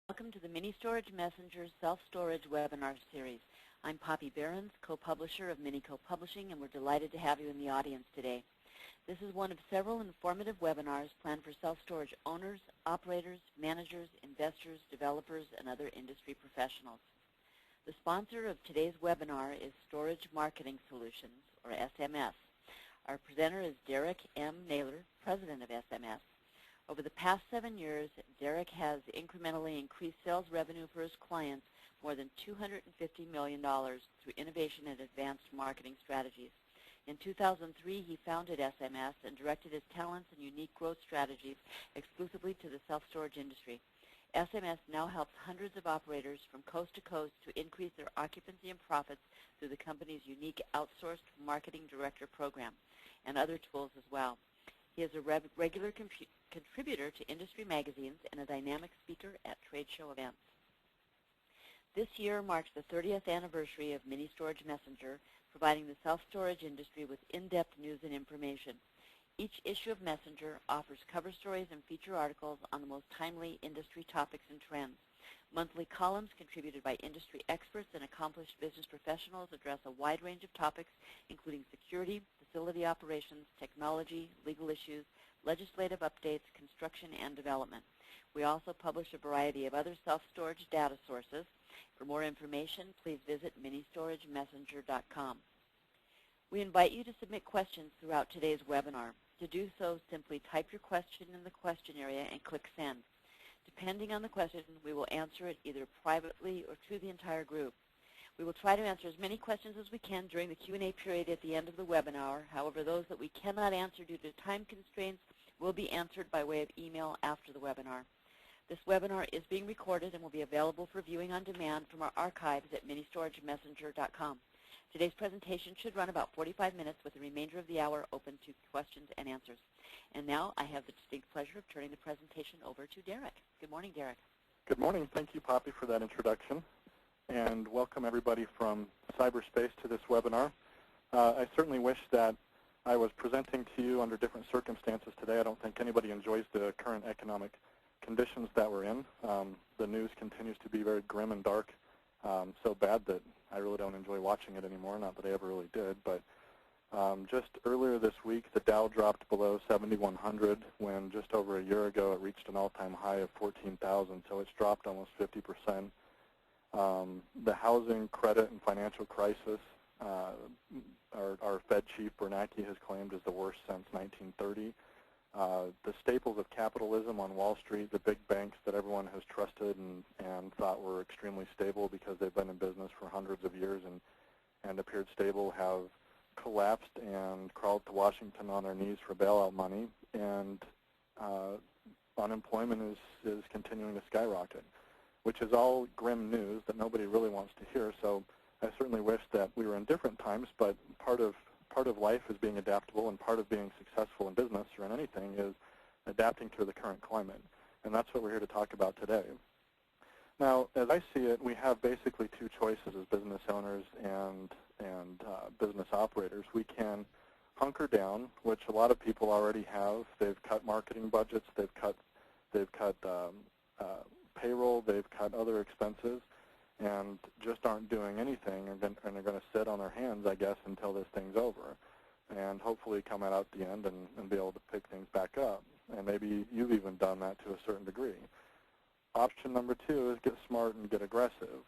Welcome to the Mini Storage Messenger Self-Storage Webinar Series. I'm Poppy Behrens, co-publisher of Mini Co-Publishing, and we're delighted to have you in the audience today. This is one of several informative webinars planned for self-storage owners, operators, managers, investors, developers, and other industry professionals. The sponsor of today's webinar is Storage Marketing Solutions, or SMS. Our presenter is Derek M. Naylor, president of SMS. Over the past 7 years, Derek has incrementally increased sales revenue for his clients more than $250 million through innovation and advanced marketing strategies. In 2003, he founded SMS and directed his talents and unique growth strategies exclusively to the self-storage industry. SMS now helps hundreds of operators from coast to coast to increase their occupancy and profits through the company's unique outsourced marketing director program and other tools as well. He is a regular contributor to industry magazines and a dynamic speaker at trade show events. This year marks the 30th anniversary of Mini Storage Messenger, providing the self-storage industry with in-depth news and information. Each issue of Messenger offers cover stories and feature articles on the most timely industry topics and trends. Monthly columns contributed by industry experts and accomplished business professionals address a wide range of topics, including security, facility operations, technology, legal issues, legislative updates, construction, and development. We also publish a variety of other self-storage data sources. For more information, please visit ministoragemessenger.com. We invite you to submit questions throughout today's webinar. To do so, simply type your question in the question area and click Send. Depending on the question, we will answer it either privately or to the entire group. We will try to answer as many questions as we can during the Q&A period at the end of the webinar. However, those that we cannot answer due to time constraints will be answered by way of email after the webinar. This webinar is being recorded and will be available for viewing on demand from our archives at ministoragemessenger.com. Today's presentation should run about 45 minutes with the remainder of the hour open to questions and answers. And now I have the distinct pleasure of turning the presentation over to Derek. Good morning, Derek. Good morning. Thank you, Poppy, for that introduction. And welcome everybody from cyberspace to this webinar. I certainly wish that I was presenting to you under different circumstances today. I don't think anybody enjoys the current economic conditions that we're in. The news continues to be very grim and dark, so bad that I really don't enjoy watching it anymore, not that I ever really did. But just earlier this week, the Dow dropped below 7,100 when just over a year ago it reached an all-time high of 14,000, so it's dropped almost 50%. The housing, credit, and financial crisis, our Fed chief Bernanke has claimed is the worst since 1930. The staples of capitalism on Wall Street, the big banks that everyone has trusted and thought were extremely stable because they've been in business for hundreds of years and appeared stable, have collapsed and crawled to Washington on their knees for bailout money, and unemployment is continuing to skyrocket, which is all grim news that nobody really wants to hear. So I certainly wish that we were in different times, but part of life is being adaptable, and part of being successful in business or in anything is adapting to the current climate. And that's what we're here to talk about today. Now, as I see it, we have basically two choices as business owners and business operators. We can hunker down, which a lot of people already have. They've cut marketing budgets, they've cut payroll, they've cut other expenses, and just aren't doing anything, and are going to sit on their hands, I guess, until this thing's over, and hopefully come out at the end and be able to pick things back up. And maybe you've even done that to a certain degree. Option number two is get smart and get aggressive.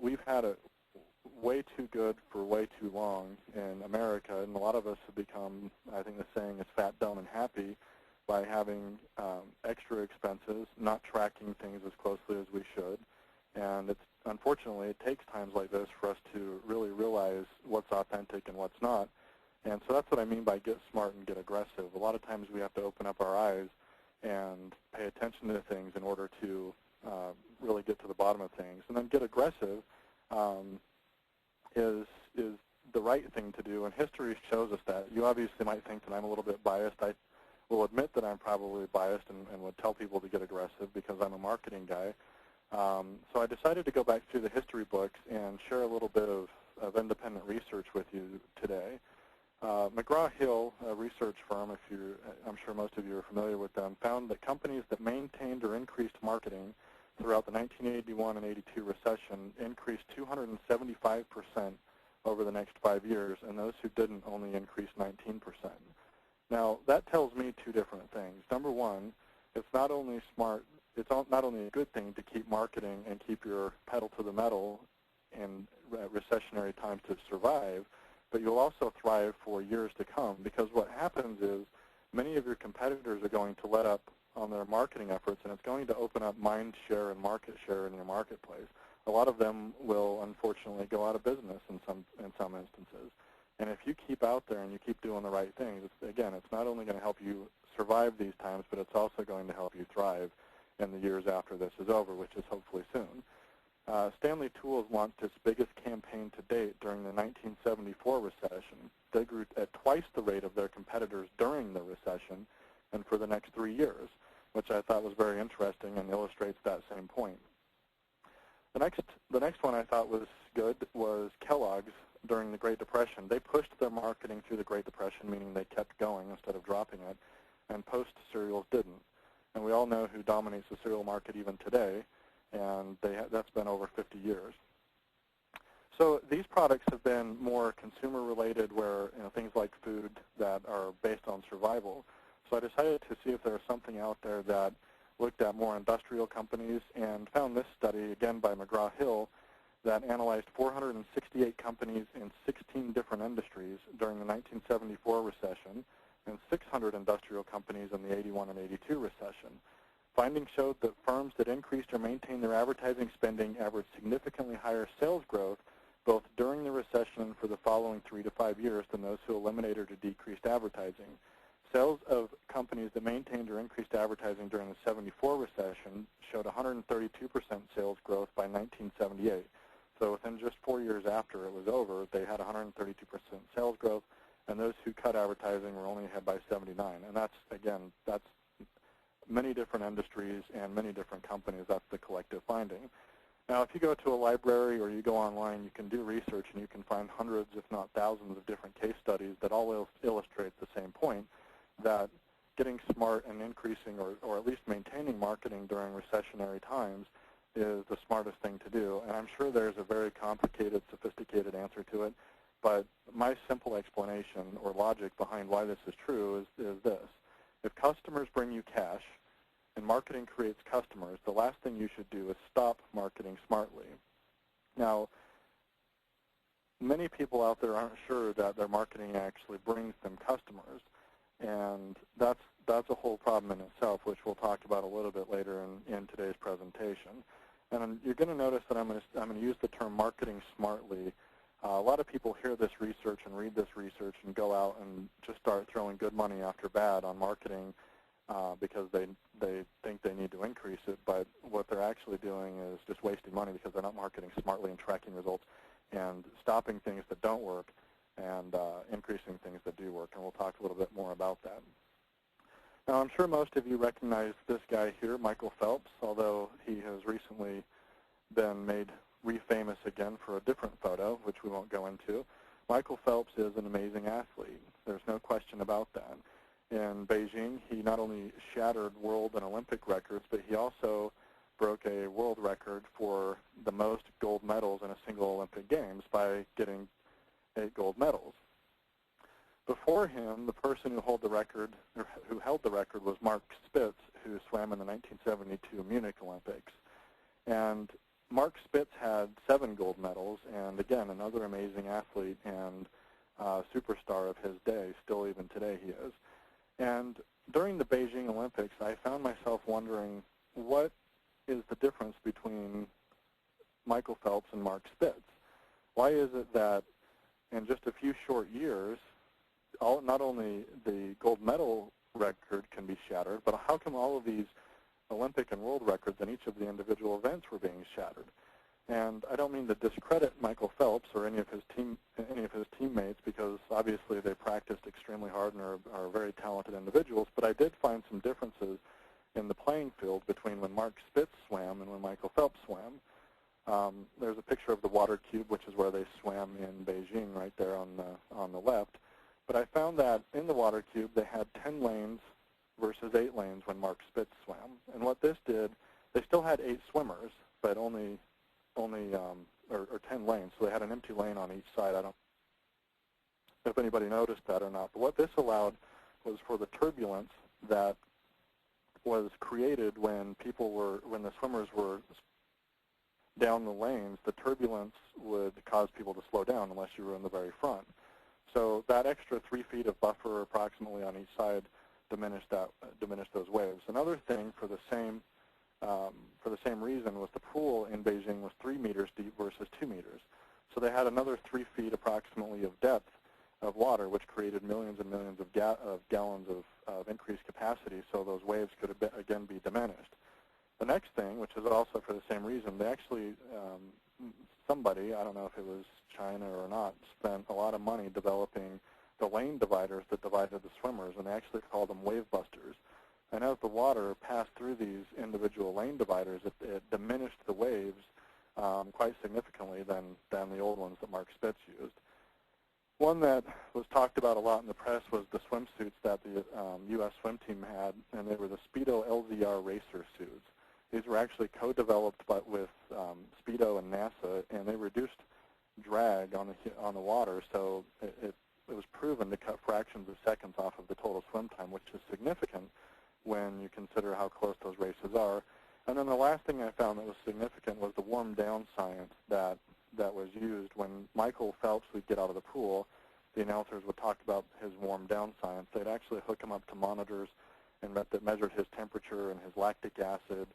We've had it way too good for way too long in America, and a lot of us have become, I think the saying is fat, dumb, and happy, by having extra expenses, not tracking things as closely as we should. And unfortunately, it takes times like this for us to really realize what's authentic and what's not. And so that's what I mean by get smart and get aggressive. A lot of times we have to open up our eyes and pay attention to things in order to really get to the bottom of things. And then get aggressive is the right thing to do, and history shows us that. You obviously might think that I'm a little bit biased. I will admit that I'm probably biased and would tell people to get aggressive because I'm a marketing guy. So I decided to go back through the history books and share a little bit of independent research with you today. McGraw-Hill, a research firm, I'm sure most of you are familiar with them, found that companies that maintained or increased marketing throughout the 1981 and 82 recession increased 275% over the next 5 years, and those who didn't only increased 19%. Now, that tells me two different things. Number one, it's not only not only a good thing to keep marketing and keep your pedal to the metal in recessionary times to survive, but you'll also thrive for years to come, because what happens is many of your competitors are going to let up on their marketing efforts, and it's going to open up mind share and market share in your marketplace. A lot of them will unfortunately go out of business in some instances. And if you keep out there and you keep doing the right things, again, it's not only going to help you survive these times, but it's also going to help you thrive in the years after this is over, which is hopefully soon. Stanley Tools launched its biggest campaign to date during the 1974 recession. They grew at twice the rate of their competitors during the recession and for the next 3 years, which I thought was very interesting and illustrates that same point. The next one I thought was good was Kellogg's during the Great Depression. They pushed their marketing through the Great Depression, meaning they kept going instead of dropping it, and Post cereals didn't. And we all know who dominates the cereal market even today, and that's been over 50 years. So these products have been more consumer-related, where things like food that are based on survival. So I decided to see if there was something out there that looked at more industrial companies, and found this study, again by McGraw-Hill, that analyzed 468 companies in 16 different industries during the 1974 recession and 600 industrial companies in the 81 and 82 recession. Findings showed that firms that increased or maintained their advertising spending averaged significantly higher sales growth both during the recession and for the following 3 to 5 years than those who eliminated or decreased advertising. Sales of companies that maintained or increased advertising during the 74 recession showed 132% sales growth by 1978. So within just 4 years after it was over, they had 132% sales growth, and those who cut advertising were only ahead by 79. And that's many different industries and many different companies. That's the collective finding. Now, if you go to a library or you go online, you can do research and you can find hundreds, if not thousands, of different case studies that all illustrate the same point, that getting smart and increasing or at least maintaining marketing during recessionary times is the smartest thing to do. And I'm sure there's a very complicated, sophisticated answer to it, but my simple explanation or logic behind why this is true is this. If customers bring you cash and marketing creates customers, the last thing you should do is stop marketing smartly. Now, many people out there aren't sure that their marketing actually brings them customers, and that's a whole problem in itself, which we'll talk about a little bit later in today's presentation. And you're going to notice that I'm going to use the term marketing smartly. A lot of people hear this research and read this research and go out and just start throwing good money after bad on marketing because they think they need to increase it, but what they're actually doing is just wasting money because they're not marketing smartly and tracking results and stopping things that don't work and increasing things that do work, and we'll talk a little bit more about that. Now, I'm sure most of you recognize this guy here, Michael Phelps, although he has recently been made re-famous again for a different photo, which we won't go into. Michael Phelps is an amazing athlete. There's no question about that. In Beijing, he not only shattered world and Olympic records, but he also broke a world record for the most gold medals in a single Olympic Games by getting 8 gold medals. Before him, the person who held the record was Mark Spitz, who swam in the 1972 Munich Olympics. And Mark Spitz had 7 gold medals, and again, another amazing athlete and superstar of his day. Still, even today, he is. And during the Beijing Olympics, I found myself wondering, what is the difference between Michael Phelps and Mark Spitz? Why is it that in just a few short years, not only the gold medal record can be shattered, but how come all of these Olympic and world records in each of the individual events were being shattered? And I don't mean to discredit Michael Phelps or any of his teammates, because obviously they practiced extremely hard and are very talented individuals, but I did find some differences in the playing field between when Mark Spitz swam and when Michael Phelps swam. There's a picture of the water cube, which is where they swam in Beijing, right there on the left. But I found that in the water cube they had 10 lanes versus 8 lanes when Mark Spitz swam. And what this did They still had 8 swimmers, but only or 10 lanes, so they had an empty lane on each side. I don't know if anybody noticed that or not. But what this allowed was for the turbulence that was created when the swimmers were down the lanes, the turbulence would cause people to slow down unless you were in the very front. So that extra 3 feet of buffer approximately on each side diminished those waves. Another thing for the same reason was the pool in Beijing was 3 meters deep versus 2 meters. So they had another 3 feet approximately of depth of water, which created millions and millions of gallons of increased capacity, so those waves could again be diminished. The next thing, which is also for the same reason, they actually, somebody, I don't know if it was China or not, spent a lot of money developing the lane dividers that divided the swimmers, and they actually called them wave busters. And as the water passed through these individual lane dividers, it diminished the waves quite significantly than the old ones that Mark Spitz used. One that was talked about a lot in the press was the swimsuits that the U.S. swim team had, and they were the Speedo LZR racer suits. These were actually co-developed with Speedo and NASA, and they reduced drag on the water, so it was proven to cut fractions of seconds off of the total swim time, which is significant when you consider how close those races are. And then the last thing I found that was significant was the warm down science that was used. When Michael Phelps would get out of the pool, the announcers would talk about his warm down science. They'd actually hook him up to monitors that measured his temperature and his lactic acid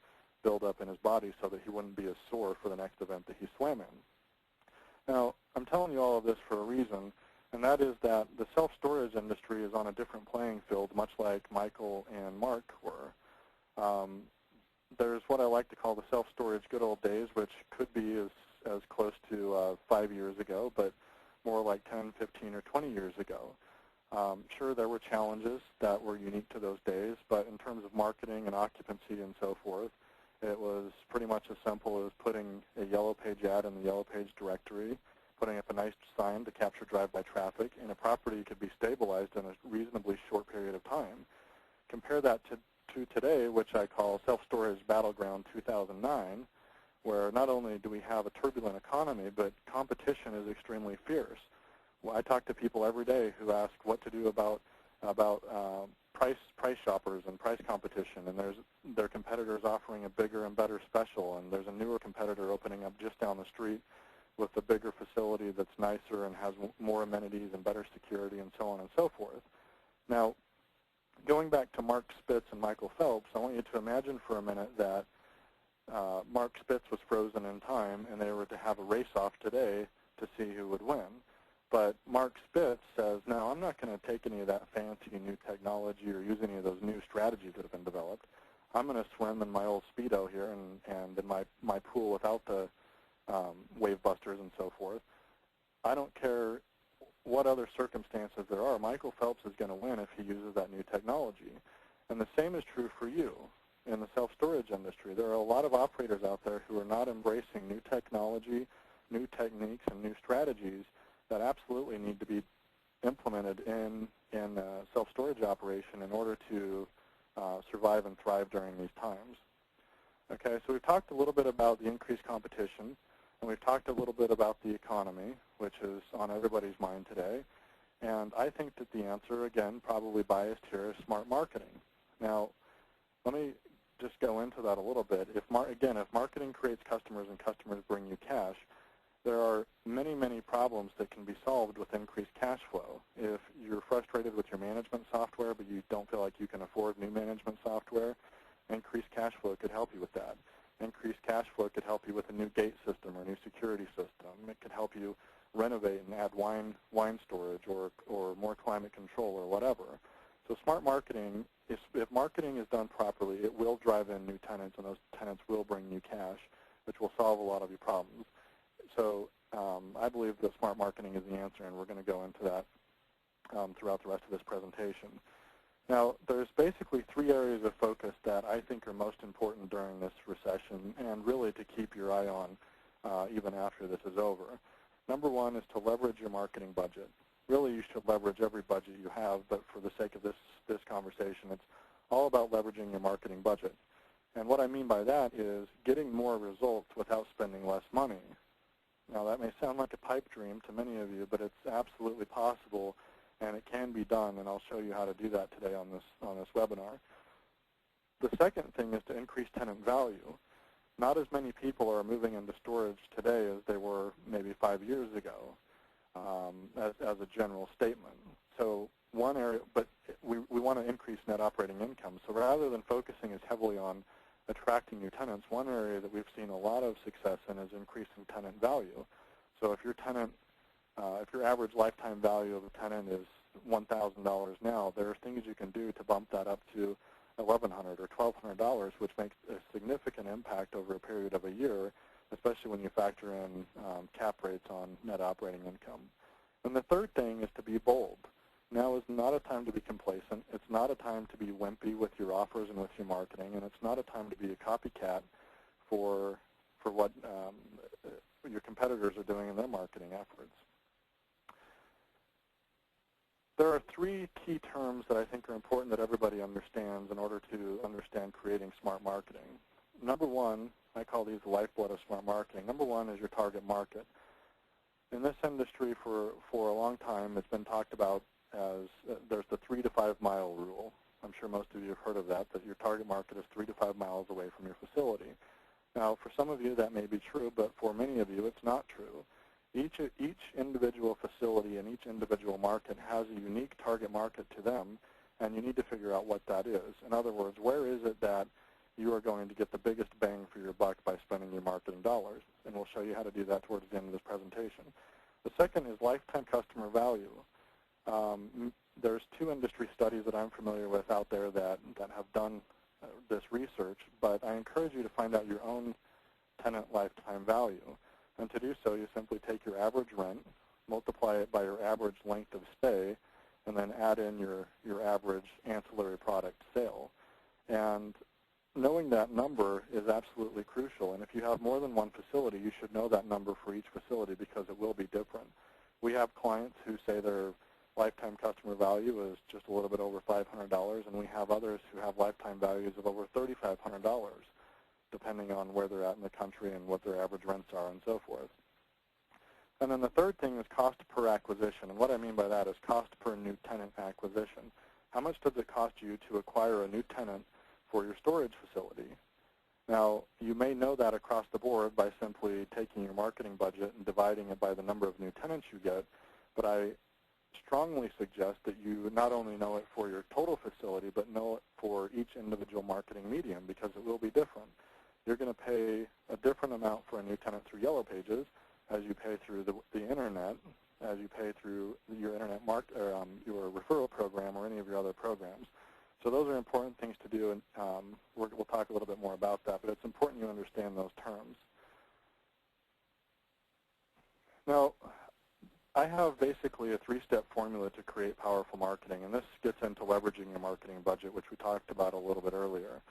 buildup in his body so that he wouldn't be as sore for the next event that he swam in. Now, I'm telling you all of this for a reason, and that is that the self-storage industry is on a different playing field, much like Michael and Mark were. There's what I like to call the self-storage good old days, which could be as close to 5 years ago, but more like 10, 15, or 20 years ago. Sure, there were challenges that were unique to those days, but in terms of marketing and occupancy and so forth, it was pretty much as simple as putting a Yellow Page ad in the Yellow Page directory, putting up a nice sign to capture drive-by traffic, and a property could be stabilized in a reasonably short period of time. Compare that to today, which I call Self-Storage Battleground 2009, where not only do we have a turbulent economy, but competition is extremely fierce. Well, I talk to people every day who ask what to do about price shoppers and price competition, and their competitors offering a bigger and better special, and there's a newer competitor opening up just down the street with a bigger facility that's nicer and has more amenities and better security and so on and so forth. Now, going back to Mark Spitz and Michael Phelps, I want you to imagine for a minute that Mark Spitz was frozen in time and they were to have a race-off today to see who would win. But Mark Spitz says, no, I'm not going to take any of that fancy new technology or use any of those new strategies that have been developed. I'm going to swim in my old Speedo here and in my pool without the wave busters and so forth. I don't care what other circumstances there are. Michael Phelps is going to win if he uses that new technology. And the same is true for you in the self-storage industry. There are a lot of operators out there who are not embracing new technology, new techniques, and new strategies that absolutely need to be implemented in self-storage operation in order to survive and thrive during these times. Okay, so we've talked a little bit about the increased competition, and we've talked a little bit about the economy, which is on everybody's mind today. And I think that the answer, again, probably biased here, is smart marketing. Now, let me just go into that a little bit. If marketing creates customers and customers bring you cash, there are many, many problems that can be solved with increased cash flow. If you're frustrated with your management software, but you don't feel like you can afford new management software, increased cash flow could help you with that. Increased cash flow could help you with a new gate system or a new security system. It could help you renovate and add wine storage or more climate control or whatever. So smart marketing, if marketing is done properly, it will drive in new tenants, and those tenants will bring you cash, which will solve a lot of your problems. So I believe that smart marketing is the answer, and we're going to go into that throughout the rest of this presentation. Now, there's basically 3 areas of focus that I think are most important during this recession and really to keep your eye on even after this is over. Number 1 is to leverage your marketing budget. Really, you should leverage every budget you have, but for the sake of this conversation, it's all about leveraging your marketing budget. And what I mean by that is getting more results without spending less money. Now, that may sound like a pipe dream to many of you, but it's absolutely possible, and it can be done, and I'll show you how to do that today on this webinar. The second thing is to increase tenant value. Not as many people are moving into storage today as they were maybe 5 years ago, as a general statement. So one area, but we want to increase net operating income. So rather than focusing as heavily on attracting new tenants, one area that we've seen a lot of success in is increasing tenant value. So if your tenant, if your average lifetime value of a tenant is $1,000 now, there are things you can do to bump that up to $1,100 or $1,200, which makes a significant impact over a period of a year, especially when you factor in cap rates on net operating income. And the third thing is to be bold. Now is not a time to be complacent. It's not a time to be wimpy with your offers and with your marketing, and it's not a time to be a copycat for what your competitors are doing in their marketing efforts. There are three key terms that I think are important that everybody understands in order to understand creating smart marketing. Number one, I call these the lifeblood of smart marketing. Number one is your target market. In this industry for a long time, it's been talked about as there's the 3 to 5 mile rule. I'm sure most of you have heard of that your target market is 3 to 5 miles away from your facility. Now, for some of you, that may be true, but for many of you, it's not true. Each individual facility and each individual market has a unique target market to them, and you need to figure out what that is. In other words, where is it that you are going to get the biggest bang for your buck by spending your marketing dollars? And we'll show you how to do that towards the end of this presentation. The second is lifetime customer value. There's 2 industry studies that I'm familiar with out there that have done this research, but I encourage you to find out your own tenant lifetime value. And to do so, you simply take your average rent, multiply it by your average length of stay, and then add in your average ancillary product sale. And knowing that number is absolutely crucial. And if you have more than one facility, you should know that number for each facility because it will be different. We have clients who say their lifetime customer value is just a little bit over $500, and we have others who have lifetime values of over $3,500, depending on where they're at in the country and what their average rents are and so forth. And then the third thing is cost per acquisition. And what I mean by that is cost per new tenant acquisition. How much does it cost you to acquire a new tenant for your storage facility? Now, you may know that across the board by simply taking your marketing budget and dividing it by the number of new tenants you get, but I strongly suggest that you not only know it for your total facility, but know it for each individual marketing medium because it will be different. You're going to pay a different amount for a new tenant through Yellow Pages as you pay through the internet, as you pay through your internet your referral program or any of your other programs. So those are important things to do, and we'll talk a little bit more about that, but it's important you understand those terms. Now, I have basically a 3-step formula to create powerful marketing, and this gets into leveraging your marketing budget, which we talked about a little bit earlier.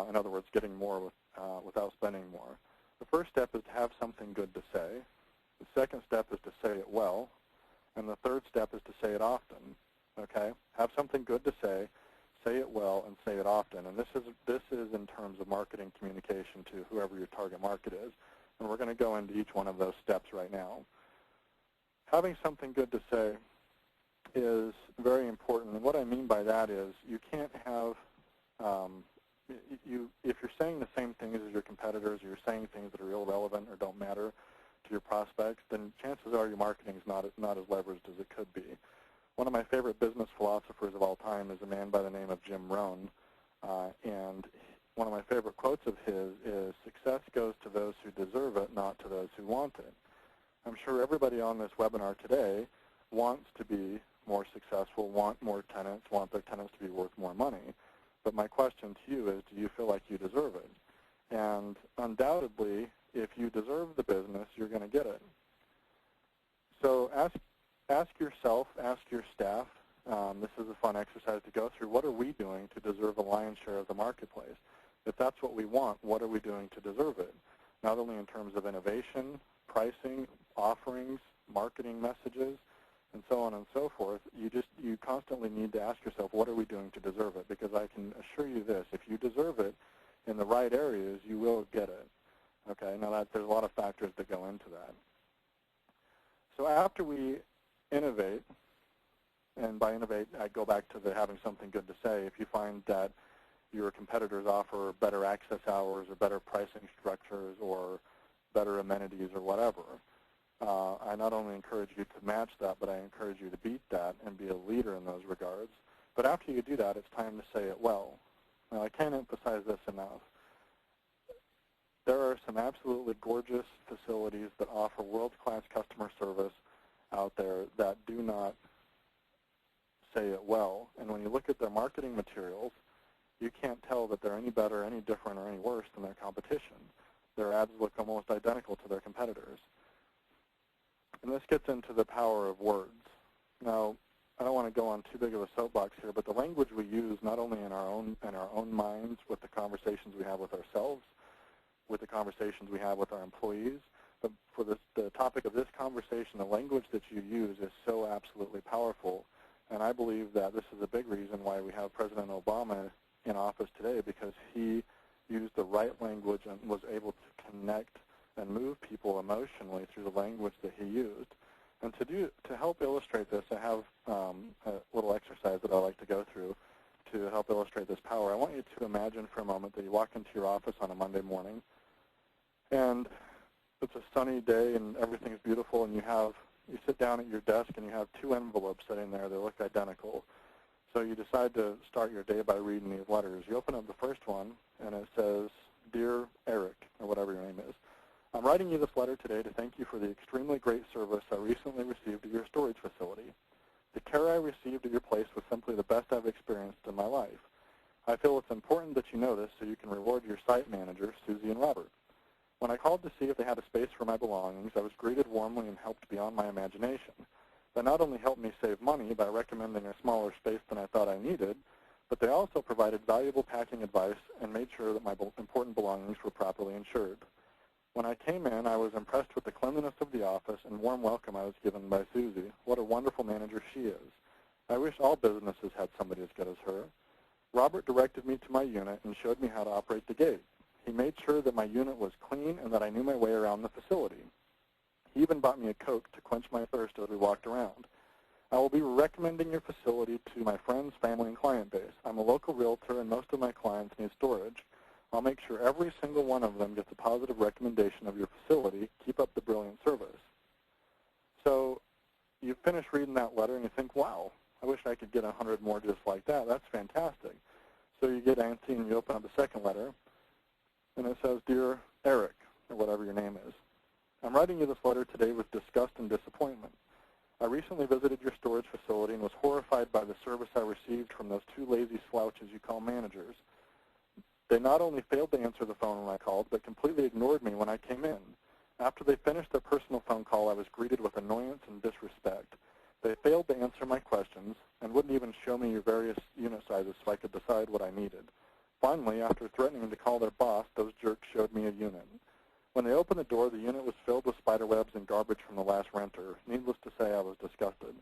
In other words, getting more without spending more. The first step is to have something good to say. The second step is to say it well. And the third step is to say it often. Okay? Have something good to say it well, and say it often. And this is in terms of marketing communication to whoever your target market is. And we're going to go into each one of those steps right now. Having something good to say is very important. And what I mean by that is you can't have if you're saying the same things as your competitors, or you're saying things that are irrelevant or don't matter to your prospects, then chances are your marketing is not as leveraged as it could be. One of my favorite business philosophers of all time is a man by the name of Jim Rohn, and one of my favorite quotes of his is, "Success goes to those who deserve it, not to those who want it." I'm sure everybody on this webinar today wants to be more successful, want more tenants, want their tenants to be worth more money. But my question to you is, do you feel like you deserve it? And undoubtedly, if you deserve the business, you're going to get it. So ask yourself, ask your staff, this is a fun exercise to go through, what are we doing to deserve a lion's share of the marketplace? If that's what we want, what are we doing to deserve it? Not only in terms of innovation, pricing, offerings, marketing messages, and so on and so forth, you constantly need to ask yourself, what are we doing to deserve it? Because I can assure you this, if you deserve it in the right areas, you will get it. Okay, now there's a lot of factors that go into that. So after we innovate, and by innovate, I go back to the having something good to say. If you find that your competitors offer better access hours or better pricing structures or better amenities or whatever, I not only encourage you to match that, but I encourage you to beat that and be a leader in those regards. But after you do that, it's time to say it well. Now, I can't emphasize this enough. There are some absolutely gorgeous facilities that offer world-class customer service out there that do not say it well. And when you look at their marketing materials, you can't tell that they're any better, any different, or any worse than their competition. Their ads look almost identical to their competitors. And this gets into the power of words. Now, I don't want to go on too big of a soapbox here, but the language we use not only in our own minds with the conversations we have with ourselves, with the conversations we have with our employees, but for the topic of this conversation, the language that you use is so absolutely powerful. And I believe that this is a big reason why we have President Obama in office today, because he used the right language and was able to connect and move people emotionally through the language that he used. And to help illustrate this, I have a little exercise that I like to go through to help illustrate this power. I want you to imagine for a moment that you walk into your office on a Monday morning, and it's a sunny day and everything's beautiful, and you sit down at your desk and you have two envelopes sitting there that look identical. So you decide to start your day by reading these letters. You open up the first one, and it says, "Dear Eric," or whatever your name is. "I'm writing you this letter today to thank you for the extremely great service I recently received at your storage facility. The care I received at your place was simply the best I've experienced in my life. I feel it's important that you know this so you can reward your site managers, Susie and Robert. When I called to see if they had a space for my belongings, I was greeted warmly and helped beyond my imagination. They not only helped me save money by recommending a smaller space than I thought I needed, but they also provided valuable packing advice and made sure that my important belongings were properly insured. When I came in, I was impressed with the cleanliness of the office and warm welcome I was given by Susie. What a wonderful manager she is. I wish all businesses had somebody as good as her. Robert directed me to my unit and showed me how to operate the gate. He made sure that my unit was clean and that I knew my way around the facility. He even bought me a Coke to quench my thirst as we walked around. I will be recommending your facility to my friends, family, and client base. I'm a local realtor, and most of my clients need storage. I'll make sure every single one of them gets a positive recommendation of your facility. Keep up the brilliant service." So you finish reading that letter, and you think, wow, I wish I could get 100 more just like that. That's fantastic. So you get antsy, and you open up the second letter, and it says, "Dear Eric," or whatever your name is. "I'm writing you this letter today with disgust and disappointment. I recently visited your storage facility and was horrified by the service I received from those two lazy slouches you call managers. They not only failed to answer the phone when I called, but completely ignored me when I came in. After they finished their personal phone call, I was greeted with annoyance and disrespect. They failed to answer my questions and wouldn't even show me your various unit sizes so I could decide what I needed. Finally, after threatening to call their boss, those jerks showed me a unit. When they opened the door, the unit was filled with spider webs and garbage from the last renter. Needless to say, I was disgusted.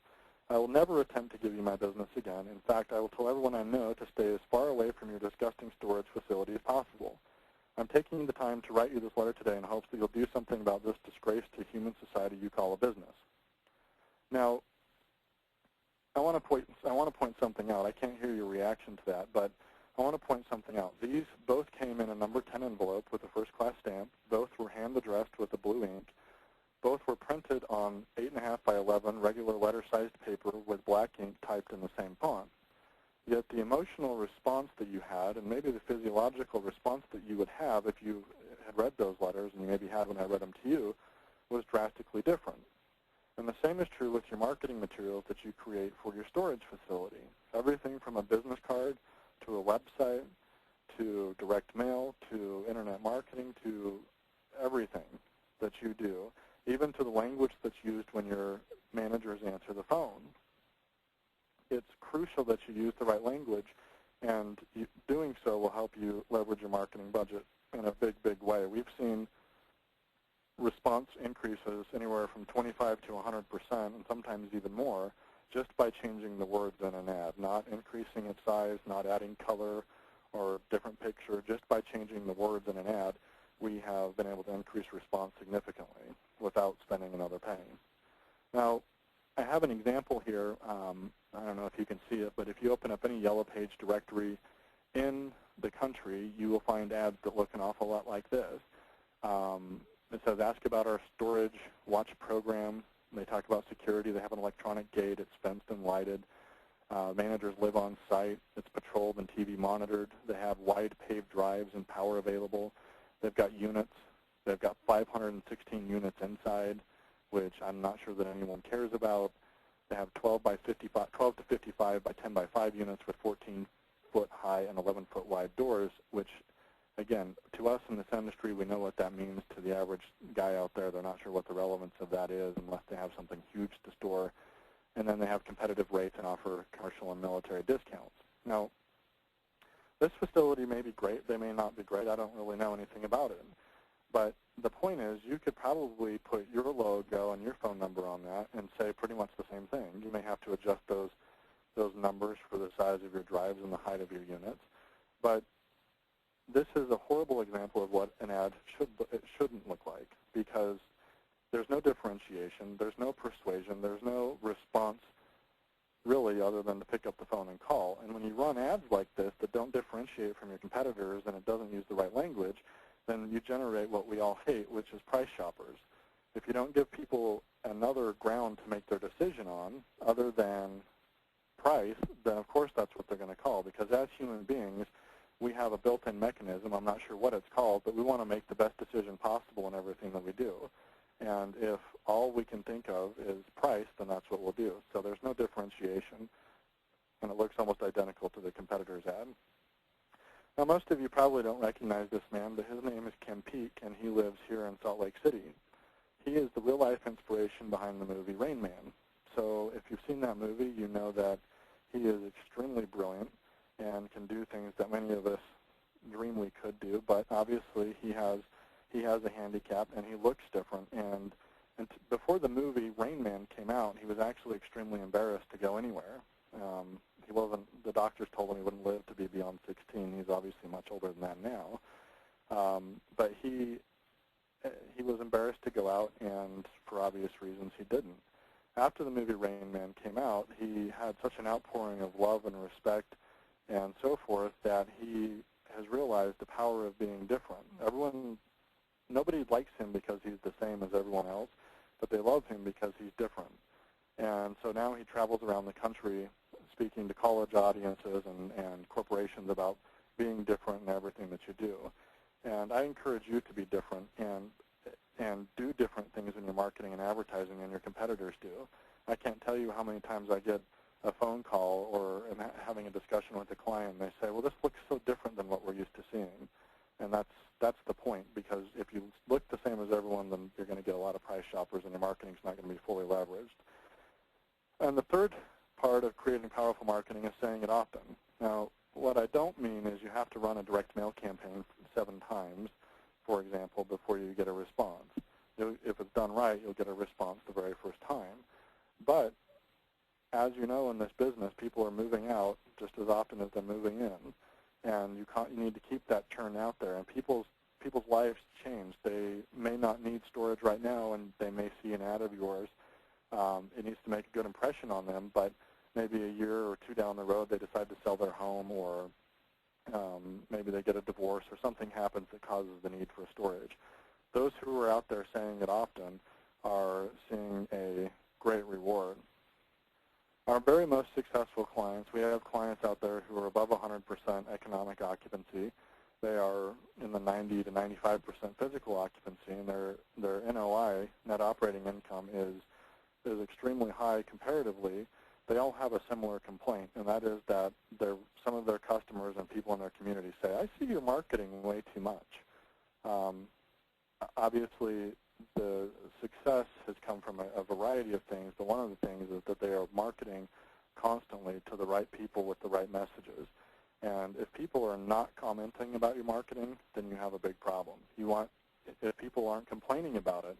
I will never attempt to give you my business again. In fact, I will tell everyone I know to stay as far away from your disgusting storage facility as possible. I'm taking the time to write you this letter today in hopes that you'll do something about this disgrace to human society you call a business." Now, I want to point something out. I can't hear your reaction to that, but I want to point something out. These both came in a number 10 envelope with a first-class stamp. Both were hand-addressed with the blue ink. Both were printed on 8.5 by 11 regular letter-sized paper with black ink typed in the same font. Yet the emotional response that you had, and maybe the physiological response that you would have if you had read those letters, and you maybe had when I read them to you, was drastically different. And the same is true with your marketing materials that you create for your storage facility. Everything from a business card to a website to direct mail to internet marketing to everything that you do, even to the language that's used when your managers answer the phone. It's crucial that you use the right language, and doing so will help you leverage your marketing budget in a big, big way. We've seen response increases anywhere from 25 to 100%, and sometimes even more, just by changing the words in an ad, not increasing its size, not adding color or different picture, just by changing the words in an ad, we have been able to increase response significantly without spending another penny. Now, I have an example here. I don't know if you can see it, but if you open up any Yellow Page directory in the country, you will find ads that look an awful lot like this. It says, ask about our storage, watch a program. They talk about security. They have an electronic gate. It's fenced and lighted. Managers live on site. It's patrolled and TV monitored. They have wide paved drives and power available. They've got units. They've got 516 units inside, which I'm not sure that anyone cares about. They have 12 to 55 by 10 by 5 units with 14-foot high and 11-foot wide doors, which, again, to us in this industry, we know what that means. To the average guy out there, they're not sure what the relevance of that is unless they have something huge to store. And then they have competitive rates and offer commercial and military discounts. Now, this facility may be great. They may not be great. I don't really know anything about it. But the point is, you could probably put your logo and your phone number on that and say pretty much the same thing. You may have to adjust those numbers for the size of your drives and the height of your units. But this is a horrible example of what an ad shouldn't look like, because there's no differentiation, there's no persuasion, there's no response really other than to pick up the phone and call. And when you run ads like this that don't differentiate from your competitors and it doesn't use the right language, then you generate what we all hate, which is price shoppers. If you don't give people another ground to make their decision on other than price, then of course that's what they're going to call, because as human beings, we have a built-in mechanism. I'm not sure what it's called, but we want to make the best decision possible in everything that we do. And if all we can think of is price, then that's what we'll do. So there's no differentiation, and it looks almost identical to the competitor's ad. Now, most of you probably don't recognize this man, but his name is Kim Peek, and he lives here in Salt Lake City. He is the real-life inspiration behind the movie Rain Man. So if you've seen that movie, you know that he is extremely brilliant and can do things that many of us dream we could do, but obviously he has a handicap, and he looks different. And before the movie Rain Man came out, he was actually extremely embarrassed to go anywhere. He wasn't. The doctors told him he wouldn't live to be beyond 16. He's obviously much older than that now. But he was embarrassed to go out, and for obvious reasons, he didn't. After the movie Rain Man came out, he had such an outpouring of love and respect and so forth that he has realized the power of being different. Nobody likes him because he's the same as everyone else, but they love him because he's different. And so now he travels around the country speaking to college audiences and corporations about being different in everything that you do. And I encourage you to be different and do different things in your marketing and advertising than your competitors do. I can't tell you how many times I get a phone call or am having a discussion with a client, and they say, well, this looks so different than what we're used to seeing. And that's the point, because if you look the same as everyone, then you're going to get a lot of price shoppers, and your marketing's not going to be fully leveraged. And the third part of creating powerful marketing is saying it often. Now, what I don't mean is you have to run a direct mail campaign 7 times, for example, before you get a response. If it's done right, you'll get a response the very first time. But as you know, in this business, people are moving out just as often as they're moving in. And you need to keep that churn out there. And people's lives change. They may not need storage right now, and they may see an ad of yours. It needs to make a good impression on them, but maybe a year or 2 down the road, they decide to sell their home, or maybe they get a divorce, or something happens that causes the need for storage. Those who are out there saying it often are seeing a great reward. Our very most successful clients, we have clients out there who are above 100% economic occupancy. They are in the 90 to 95% physical occupancy, and their NOI, net operating income, is extremely high comparatively. They all have a similar complaint, and that is that some of their customers and people in their community say, I see you're marketing way too much. Obviously, the success has come from a variety of things, but one of the things is that they are marketing constantly to the right people with the right messages. And if people are not commenting about your marketing, then you have a big problem. If people aren't complaining about it,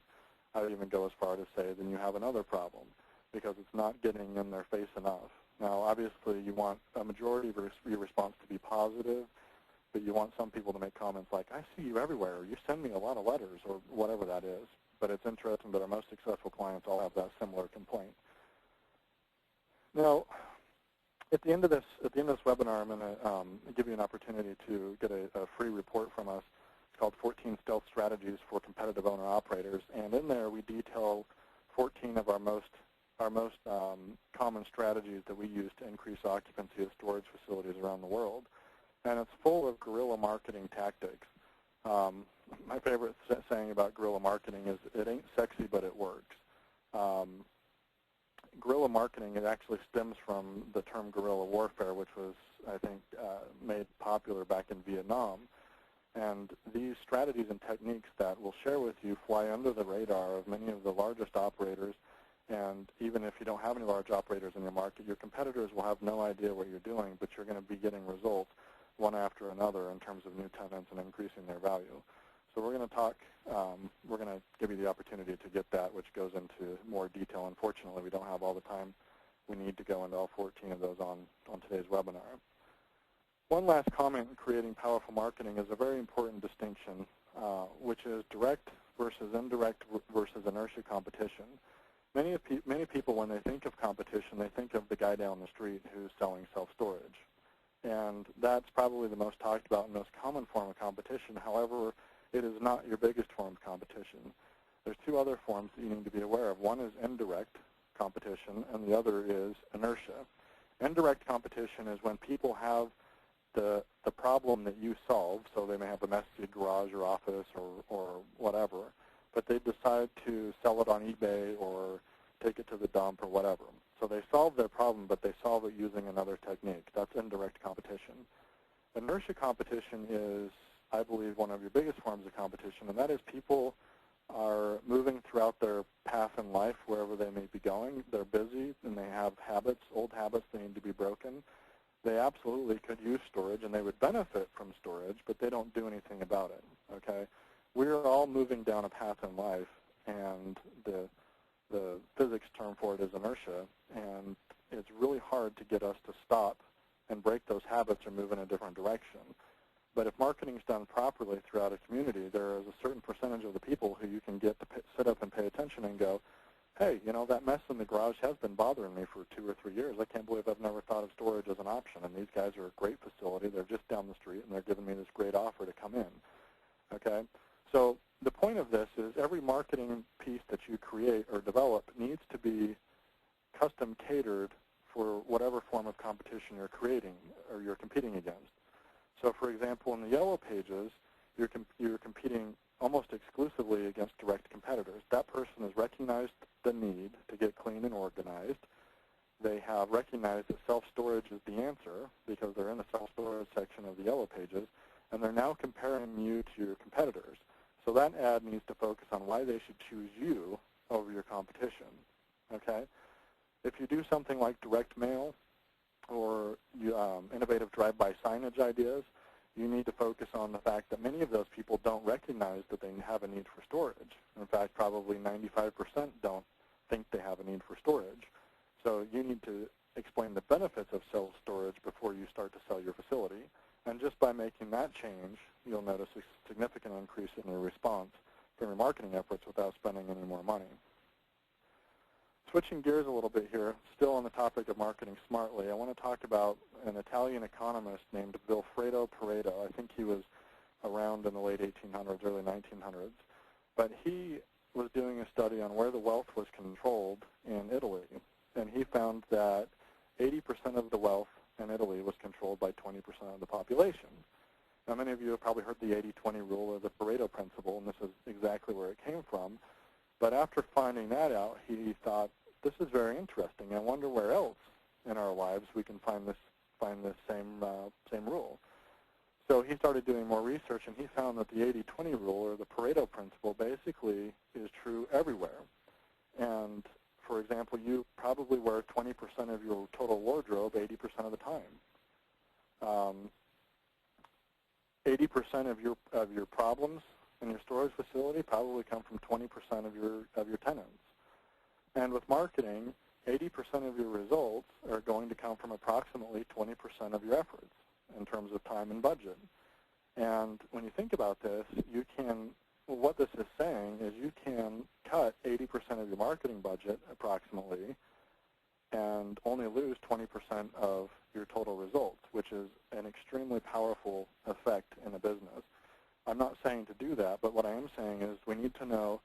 I would even go as far to say then you have another problem, because it's not getting in their face enough. Now, obviously, you want a majority of your response to be positive but you want some people to make comments like, I see you everywhere, or you send me a lot of letters, or whatever that is. But it's interesting that our most successful clients all have that similar complaint. Now, at the end of this webinar, I'm going to give you an opportunity to get a free report from us. It's called 14 Stealth Strategies for Competitive Owner-Operators, and in there we detail 14 of our most common strategies that we use to increase occupancy of storage facilities around the world. And it's full of guerrilla marketing tactics. My favorite saying about guerrilla marketing is, it ain't sexy, but it works. Guerrilla marketing, it actually stems from the term guerrilla warfare, which was, I think, made popular back in Vietnam. And these strategies and techniques that we'll share with you fly under the radar of many of the largest operators. And even if you don't have any large operators in your market, your competitors will have no idea what you're doing, but you're going to be getting results one after another in terms of new tenants and increasing their value. So we're going to talk, we're going to give you the opportunity to get that, which goes into more detail. Unfortunately, we don't have all the time we need to go into all 14 of those on today's webinar. One last comment in creating powerful marketing is a very important distinction, which is direct versus indirect versus inertia competition. Many people, when they think of competition, they think of the guy down the street who's selling self-storage. And that's probably the most talked about and most common form of competition. However, it is not your biggest form of competition. There's two other forms that you need to be aware of. One is indirect competition, and the other is inertia. Indirect competition is when people have the problem that you solve, so they may have a messy garage or office or whatever, but they decide to sell it on eBay or take it to the dump or whatever. So they solve their problem, but they solve it using another technique. That's indirect competition. Inertia competition is, I believe, one of your biggest forms of competition, and that is people are moving throughout their path in life wherever they may be going. They're busy, and they have habits, old habits that need to be broken. They absolutely could use storage, and they would benefit from storage, but they don't do anything about it, okay? We're all moving down a path in life, and the physics term for it is inertia, and it's really hard to get us to stop and break those habits or move in a different direction. But if marketing is done properly throughout a community, there is a certain percentage of the people who you can get to sit up and pay attention and go, hey, you know, that mess in the garage has been bothering me for 2 or 3 years. I can't believe I've never thought of storage as an option. And these guys are a great facility. They're just down the street, and they're giving me this great offer to come in. Okay? So the point of this is every marketing piece that you create or develop needs to be custom catered for whatever form of competition you're creating or you're competing against. So, for example, in the Yellow Pages, you're competing almost exclusively against direct competitors. That person has recognized the need to get clean and organized. They have recognized that self-storage is the answer because they're in the self-storage section of the Yellow Pages, and they're now comparing you to your competitors. So that ad needs to focus on why they should choose you over your competition, okay? If you do something like direct mail or innovative drive-by signage ideas, you need to focus on the fact that many of those people don't recognize that they have a need for storage. In fact, probably 95% don't think they have a need for storage. So you need to explain the benefits of self-storage before you start to sell your facility. And just by making that change, you'll notice a significant increase in your response from your marketing efforts without spending any more money. Switching gears a little bit here, still on the topic of marketing smartly, I want to talk about an Italian economist named Vilfredo Pareto. I think he was around in the late 1800s, early 1900s. But he was doing a study on where the wealth was controlled in Italy. And he found that 80% of the wealth in Italy was controlled by 20% of the population. Now, many of you have probably heard the 80-20 rule or the Pareto principle, and this is exactly where it came from. But after finding that out, he thought, this is very interesting. I wonder where else in our lives we can find this same rule. So he started doing more research, and he found that the 80-20 rule, or the Pareto principle, basically is true everywhere. And, for example, you probably wear 20% of your total wardrobe 80% of the time. 80% of your problems in your storage facility probably come from 20% of your tenants. And with marketing, 80% of your results are going to come from approximately 20% of your efforts in terms of time and budget. And when you think about this, you can, what this is saying is you can cut 80% of your marketing budget approximately and only lose 20% of your total results, which is an extremely powerful effect in a business. I'm not saying to do that, but what I am saying is we need to know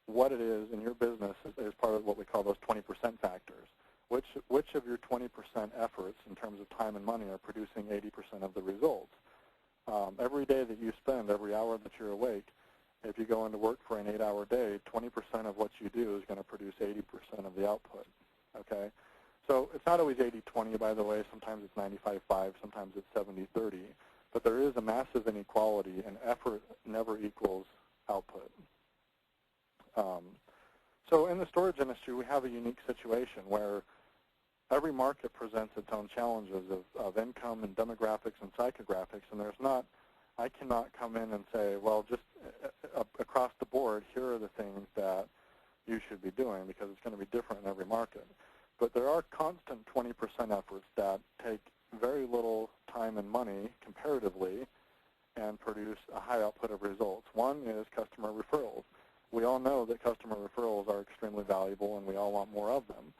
what it is in your business as part of what we call those 20% factors. Which of your 20% efforts in terms of time and money are producing 80% of the results? Every day that you spend, every hour that you're awake, if you go into work for an 8-hour day, 20% of what you do is going to produce 80% of the output. Okay? So it's not always 80-20, by the way. Sometimes it's 95-5, sometimes it's 70-30. But there is a massive inequality, and effort never equals output. So in the storage industry, we have a unique situation where every market presents its own challenges of income and demographics and psychographics, and there's not, I cannot come in and say, well, just across the board, here are the things that you should be doing, because it's going to be different in every market. But there are constant 20% efforts that take very little time and money comparatively and produce a high output of results. One is customer referrals. We all know that customer referrals are extremely valuable, and we all want more of them.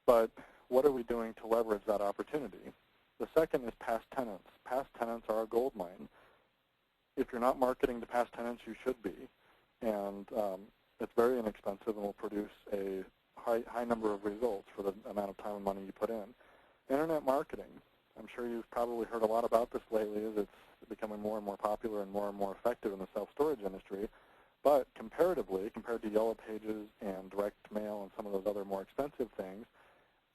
But what are we doing to leverage that opportunity? The second is past tenants. Past tenants are a gold mine. If you're not marketing to past tenants, you should be. And it's very inexpensive and will produce a high number of results for the amount of time and money you put in. Internet marketing. I'm sure you've probably heard a lot about this lately as it's becoming more and more popular and more effective in the self-storage industry. But comparatively, compared to Yellow Pages and direct mail and some of those other more expensive things,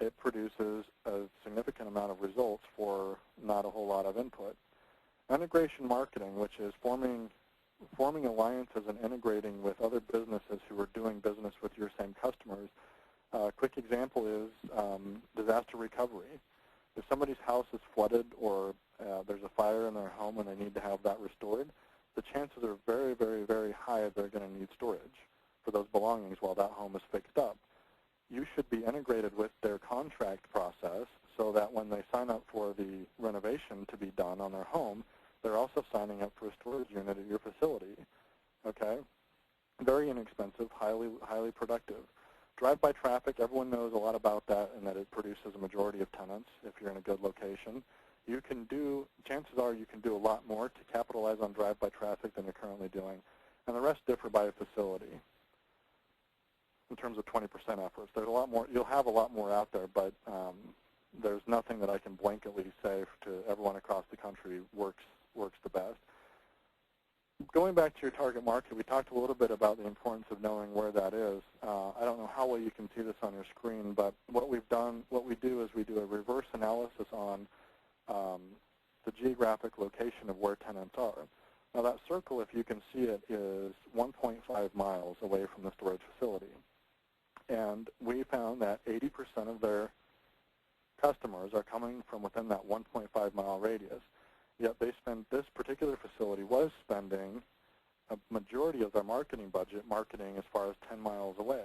it produces a significant amount of results for not a whole lot of input. Integration marketing, which is forming alliances and integrating with other businesses who are doing business with your same customers. A quick example is disaster recovery. If somebody's house is flooded or there's a fire in their home and they need to have that restored, the chances are very, very, very high they're going to need storage for those belongings while that home is fixed up. You should be integrated with their contract process so that when they sign up for the renovation to be done on their home, they're also signing up for a storage unit at your facility. Okay? Very inexpensive, highly productive. Drive-by traffic, everyone knows a lot about that and that it produces a majority of tenants if you're in a good location. You can do, chances are you can do a lot more to capitalize on drive-by traffic than you're currently doing. And the rest differ by a facility in terms of 20% efforts. There's a lot more, you'll have a lot more out there, but there's nothing that I can blanketly say to everyone across the country works the best. Going back to your target market, we talked a little bit about the importance of knowing where that is. I don't know how well you can see this on your screen, but what we do is we do a reverse analysis on the geographic location of where tenants are. Now that circle, if you can see it, is 1.5 miles away from the storage facility. And we found that 80% of their customers are coming from within that 1.5-mile radius. Yet they spend, this particular facility was spending a majority of their marketing budget marketing as far as 10 miles away.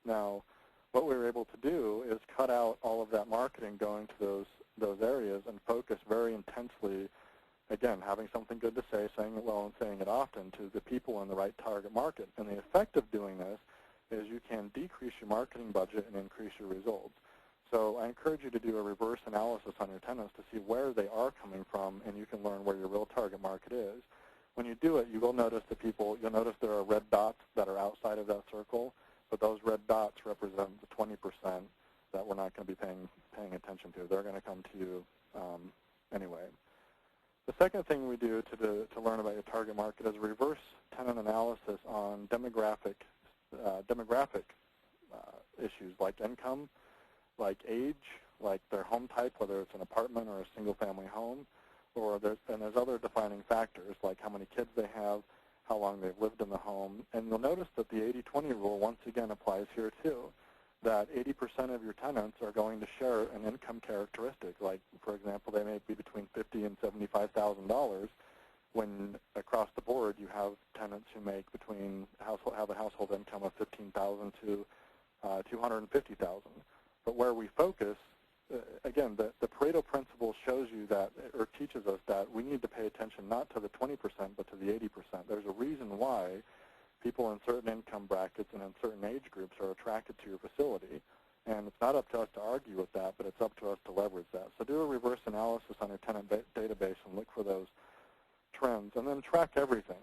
Now, what we were able to do is cut out all of that marketing going to those areas and focus very intensely, again, having something good to say, saying it well and saying it often to the people in the right target market. And the effect of doing this is you can decrease your marketing budget and increase your results. So I encourage you to do a reverse analysis on your tenants to see where they are coming from, and you can learn where your real target market is. When you do it, you will notice you'll notice there are red dots that are outside of that circle, but those red dots represent the 20% that we're not going to be paying attention to. They're going to come to you anyway. The second thing we do to learn about your target market is reverse tenant analysis on demographic issues like income, like age, like their home type, whether it's an apartment or a single-family home, or there's other defining factors like how many kids they have, how long they've lived in the home. And you'll notice that the 80-20 rule once again applies here too, that 80% of your tenants are going to share an income characteristic. Like, for example, they may be between $50,000 and $75,000, when across the board you have tenants who make have a household income of $15,000 to $250,000. But where we focus again, the Pareto principle shows you that, or teaches us that we need to pay attention not to the 20%, but to the 80%. There's a reason why people in certain income brackets and in certain age groups are attracted to your facility. And it's not up to us to argue with that, but it's up to us to leverage that. So do a reverse analysis on your tenant database and look for those trends. And then track everything.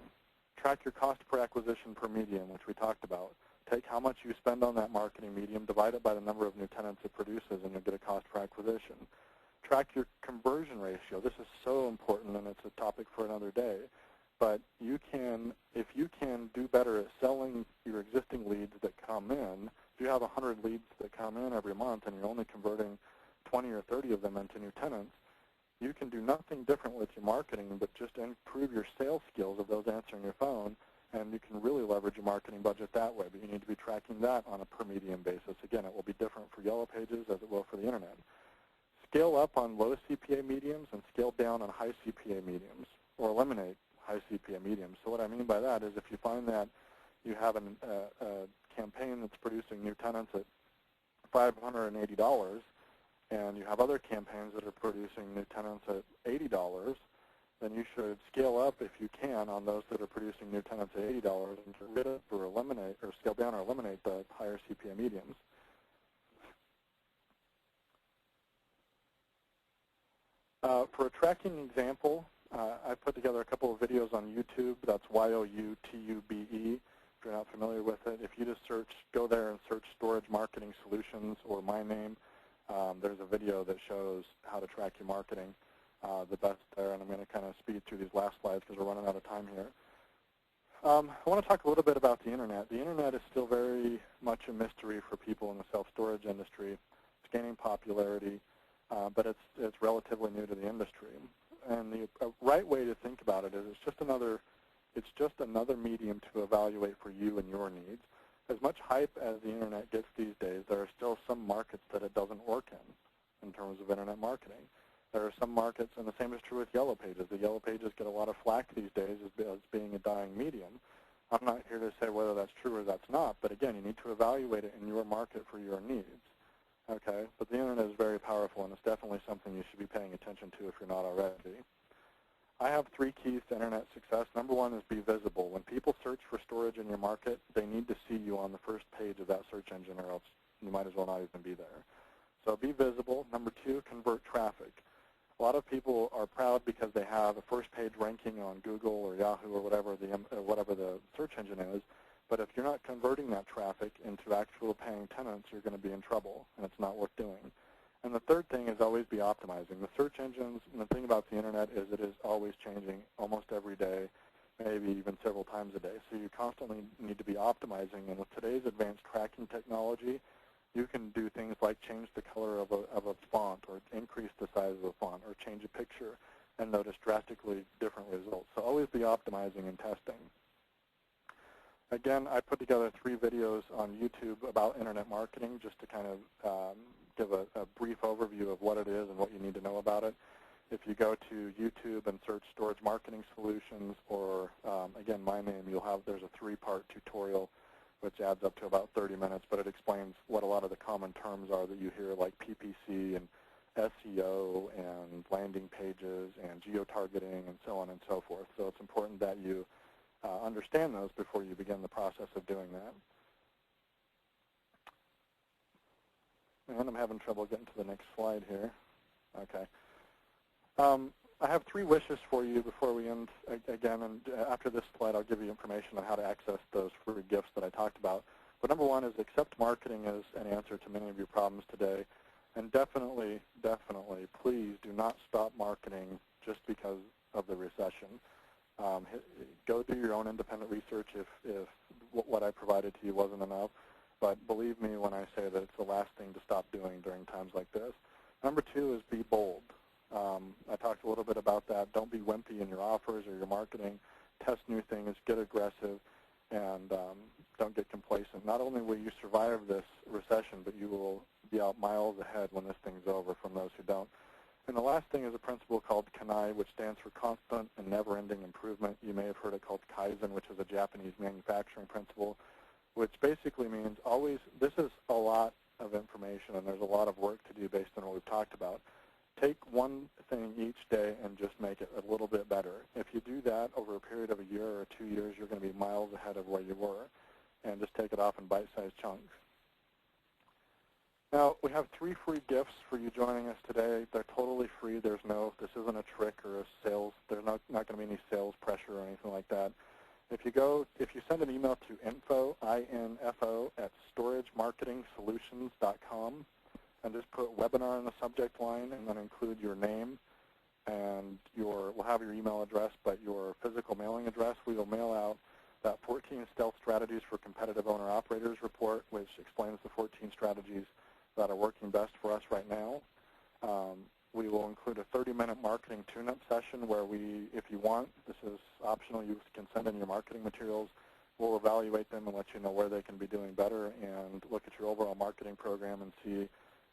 Track your cost per acquisition per medium, which we talked about. Take how much you spend on that marketing medium, divide it by the number of new tenants it produces, and you'll get a cost per acquisition. Track your conversion ratio. This is so important, and it's a topic for another day. But you can, if you can do better at selling your existing leads that come in, if you have 100 leads that come in every month and you're only converting 20 or 30 of them into new tenants, you can do nothing different with your marketing but just improve your sales skills of those answering your phone, and you can really leverage your marketing budget that way. But you need to be tracking that on a per medium basis. Again, it will be different for Yellow Pages as it will for the Internet. Scale up on low CPA mediums and scale down on high CPA mediums, or eliminate high CPA mediums. So what I mean by that is if you find that you have a campaign that's producing new tenants at $580, and you have other campaigns that are producing new tenants at $80, then you should scale up if you can on those that are producing new tenants at $80 and get rid of or eliminate, or scale down or eliminate the higher CPA mediums. For a tracking example, I put together a couple of videos on YouTube. That's YOUTUBE. If you're not familiar with it, if you just go there and search Storage Marketing Solutions or my name, there's a video that shows how to track your marketing the best there, and I'm going to kind of speed through these last slides because we're running out of time here. I want to talk a little bit about the Internet. The Internet is still very much a mystery for people in the self-storage industry. It's gaining popularity, but it's relatively new to the industry. And the right way to think about it is it's just another medium to evaluate for you and your needs. As much hype as the Internet gets these days, there are still some markets that it doesn't work in terms of Internet marketing. There are some markets, and the same is true with Yellow Pages. The Yellow Pages get a lot of flack these days as being a dying medium. I'm not here to say whether that's true or that's not, but again, you need to evaluate it in your market for your needs. Okay, but the Internet is very powerful, and it's definitely something you should be paying attention to if you're not already. I have 3 keys to Internet success. Number 1 is be visible. When people search for storage in your market, they need to see you on the first page of that search engine, or else you might as well not even be there. So be visible. Number 2, convert traffic. A lot of people are proud because they have a first page ranking on Google or Yahoo or whatever the search engine is, but if you're not converting that traffic into actual paying tenants, you're going to be in trouble, and it's not worth doing. And the third thing is always be optimizing. The search engines, and the thing about the Internet is it is always changing almost every day, maybe even several times a day. So you constantly need to be optimizing. And with today's advanced tracking technology, you can do things like change the color of a font, or increase the size of a font, or change a picture, and notice drastically different results. So always be optimizing and testing. Again, I put together 3 videos on YouTube about Internet marketing just to kind of give a brief overview of what it is and what you need to know about it. If you go to YouTube and search Storage Marketing Solutions, or again, my name, there's a 3-part tutorial which adds up to about 30 minutes, but it explains what a lot of the common terms are that you hear, like PPC and SEO and landing pages and geo-targeting and so on and so forth. So it's important that you understand those before you begin the process of doing that. And I'm having trouble getting to the next slide here. Okay. I have 3 wishes for you before we end again, and after this slide I'll give you information on how to access those free gifts that I talked about. But number 1 is accept marketing as an answer to many of your problems today. And definitely, please do not stop marketing just because of the recession. Go do your own independent research if what I provided to you wasn't enough. But believe me when I say that it's the last thing to stop doing during times like this. Number 2 is be bold. I talked a little bit about that. Don't be wimpy in your offers or your marketing. Test new things, get aggressive, and don't get complacent. Not only will you survive this recession, but you will be out miles ahead when this thing's over from those who don't. And the last thing is a principle called KANAI, which stands for constant and never-ending improvement. You may have heard it called Kaizen, which is a Japanese manufacturing principle, which basically means always, this is a lot of information, and there's a lot of work to do based on what we've talked about. Take one thing each day and just make it a little bit better. If you do that over a period of a year or 2 years, you're going to be miles ahead of where you were, and just take it off in bite-sized chunks. Now, we have 3 free gifts for you joining us today. They're totally free. This isn't a trick or a sales, there's not going to be any sales pressure or anything like that. If you send an email to info, I-N-F-O, at storagemarketingsolutions.com, and just put webinar in the subject line and then include your name and we'll have your email address, but your physical mailing address, we will mail out that 14 Stealth Strategies for Competitive Owner-Operators report, which explains the 14 strategies that are working best for us right now. We will include a 30-minute marketing tune-up session where if you want, this is optional, you can send in your marketing materials. We'll evaluate them and let you know where they can be doing better and look at your overall marketing program and see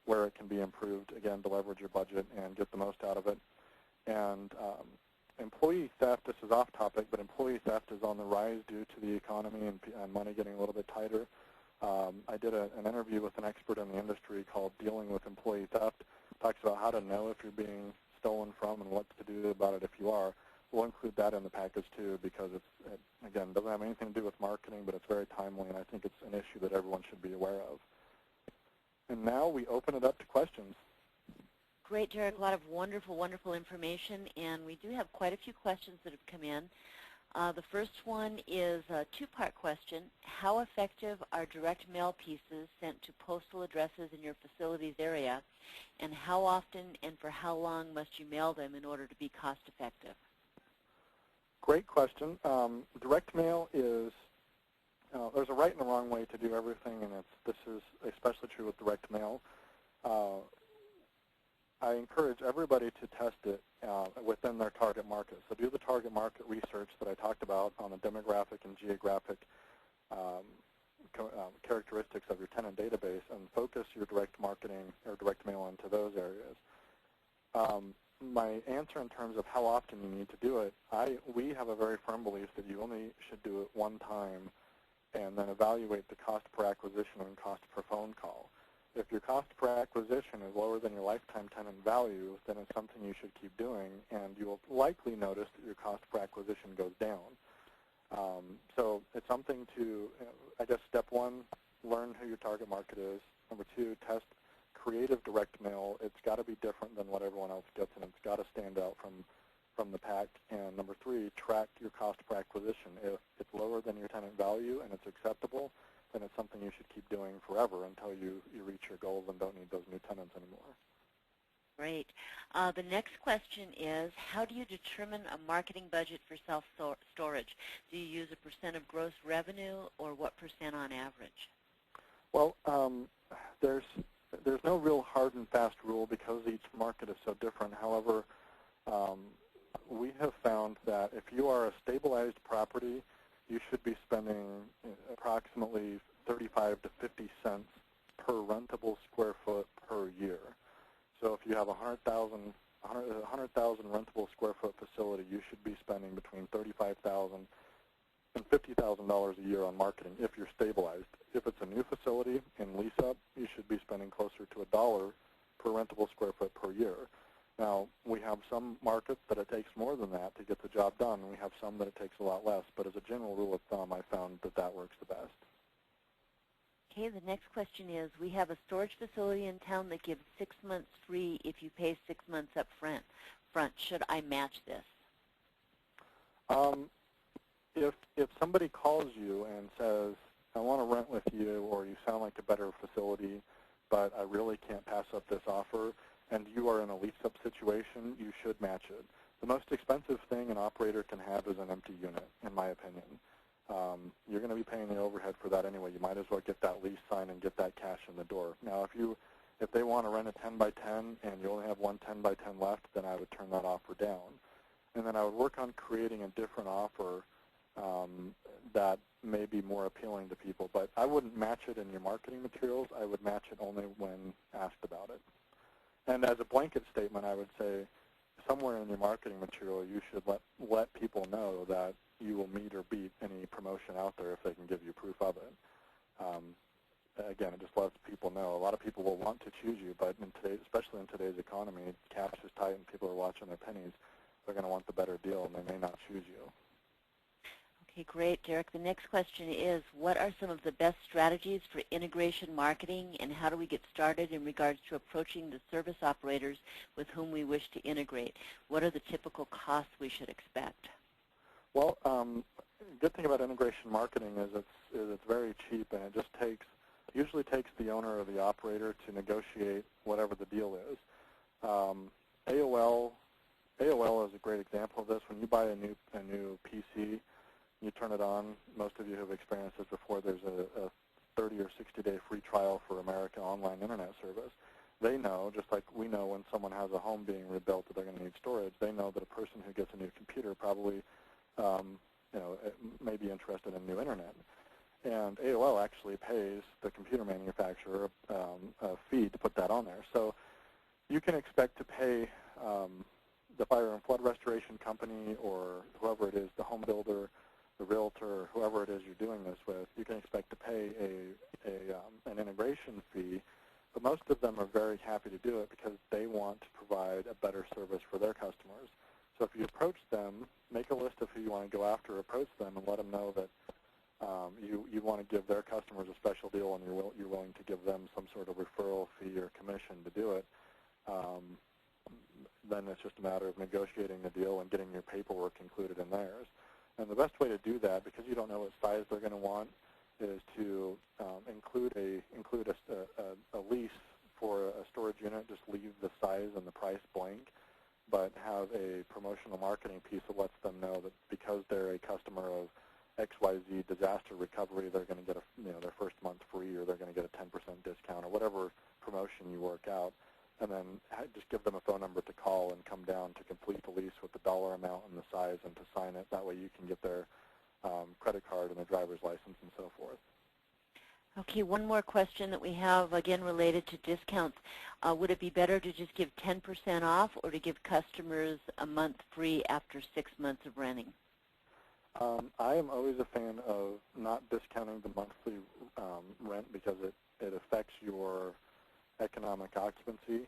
where it can be improved, again, to leverage your budget and get the most out of it. And employee theft, this is off topic, but employee theft is on the rise due to the economy and money getting a little bit tighter. I did an interview with an expert in the industry called Dealing with Employee Theft. It talks about how to know if you're being stolen from and what to do about it if you are. We'll include that in the package too because it again, doesn't have anything to do with marketing, but it's very timely, and I think it's an issue that everyone should be aware of. And now we open it up to questions. Great, Derek. A lot of wonderful, wonderful information, and we do have quite a few questions that have come in. The first one is a 2-part question. How effective are direct mail pieces sent to postal addresses in your facilities area, and how often and for how long must you mail them in order to be cost effective? Great question. Direct mail is, there's a right and a wrong way to do everything, and this is especially true with direct mail. I encourage everybody to test it within their target market. So do the target market research that I talked about on the demographic and geographic characteristics of your tenant database and focus your direct marketing or direct mail into those areas. My answer in terms of how often you need to do it, we have a very firm belief that you only should do it one time and then evaluate the cost per acquisition and cost per phone call. If your cost per acquisition is lower than your lifetime tenant value, then it's something you should keep doing, and you will likely notice that your cost per acquisition goes down. So it's something to, I guess, step 1, learn who your target market is. Number 2, test creative direct mail. It's got to be different than what everyone else gets, and it's got to stand out from the pack. And number 3, track your cost per acquisition. If it's lower than your tenant value and it's acceptable, then it's something you should keep doing forever until you reach your goals and don't need those new tenants anymore. Great. The next question is, how do you determine a marketing budget for self-storage? Do you use a % of gross revenue, or what % on average? Well, there's no real hard and fast rule because each market is so different. However, we have found that if you are a stabilized property, you should be spending approximately 35 to 50 cents per rentable square foot per year. So if you have a 100,000 rentable square foot facility, you should be spending between $35,000 and $50,000 a year on marketing if you're stabilized. If it's a new facility in lease-up, you should be spending closer to $1 per rentable square foot per year. Now, we have some markets that it takes more than that to get the job done, and we have some that it takes a lot less. But as a general rule of thumb, I found that works the best. Okay, the next question is, we have a storage facility in town that gives 6 months free if you pay 6 months up front. Should I match this? If somebody calls you and says, I want to rent with you, or you sound like a better facility, but I really can't pass up this offer, and you are in a lease-up situation, you should match it. The most expensive thing an operator can have is an empty unit, in my opinion. You're going to be paying the overhead for that anyway. You might as well get that lease signed and get that cash in the door. Now, if they want to rent a 10 by 10 and you only have one 10 by 10 left, then I would turn that offer down. And then I would work on creating a different offer that may be more appealing to people. But I wouldn't match it in your marketing materials. I would match it only when asked about it. And as a blanket statement, I would say somewhere in your marketing material, you should let people know that you will meet or beat any promotion out there if they can give you proof of it. again, it just lets people know. A lot of people will want to choose you, but especially in today's economy, cash is tight and people are watching their pennies. They're going to want the better deal, and they may not choose you. Okay, great, Derek. The next question is, what are some of the best strategies for integration marketing, and how do we get started in regards to approaching the service operators with whom we wish to integrate? What are the typical costs we should expect? Well, good thing about integration marketing is it's very cheap, and it just usually takes the owner or the operator to negotiate whatever the deal is. AOL is a great example of this. When you buy a new PC, you turn it on. Most of you have experienced this before. There's a 30 or 60-day free trial for America Online Internet Service. They know, just like we know when someone has a home being rebuilt that they're going to need storage, they know that a person who gets a new computer probably may be interested in new internet. And AOL actually pays the computer manufacturer a fee to put that on there. So you can expect to pay the fire and flood restoration company or whoever it is, the home builder, the realtor, or whoever it is you're doing this with, you can expect to pay an integration fee, but most of them are very happy to do it because they want to provide a better service for their customers. So if you approach them, make a list of who you want to go after, approach them, and let them know that you want to give their customers a special deal and you're willing to give them some sort of referral fee or commission to do it. Then it's just a matter of negotiating the deal and getting your paperwork included in theirs. And the best way to do that, because you don't know what size they're going to want, is to include a lease for a storage unit. Just leave the size and the price blank, but have a promotional marketing piece that lets them know that because they're a customer of XYZ disaster recovery, they're going to get their first month free, or they're going to get a 10% discount, or whatever promotion you work out. And then just give them a phone number to call and come down to complete the lease with the dollar amount and the size and to sign it. That way you can get their credit card and their driver's license and so forth. Okay, one more question that we have, again related to discounts. Would it be better to just give 10% off or to give customers a month free after 6 months of renting? I am always a fan of not discounting the monthly rent because it affects your economic occupancy.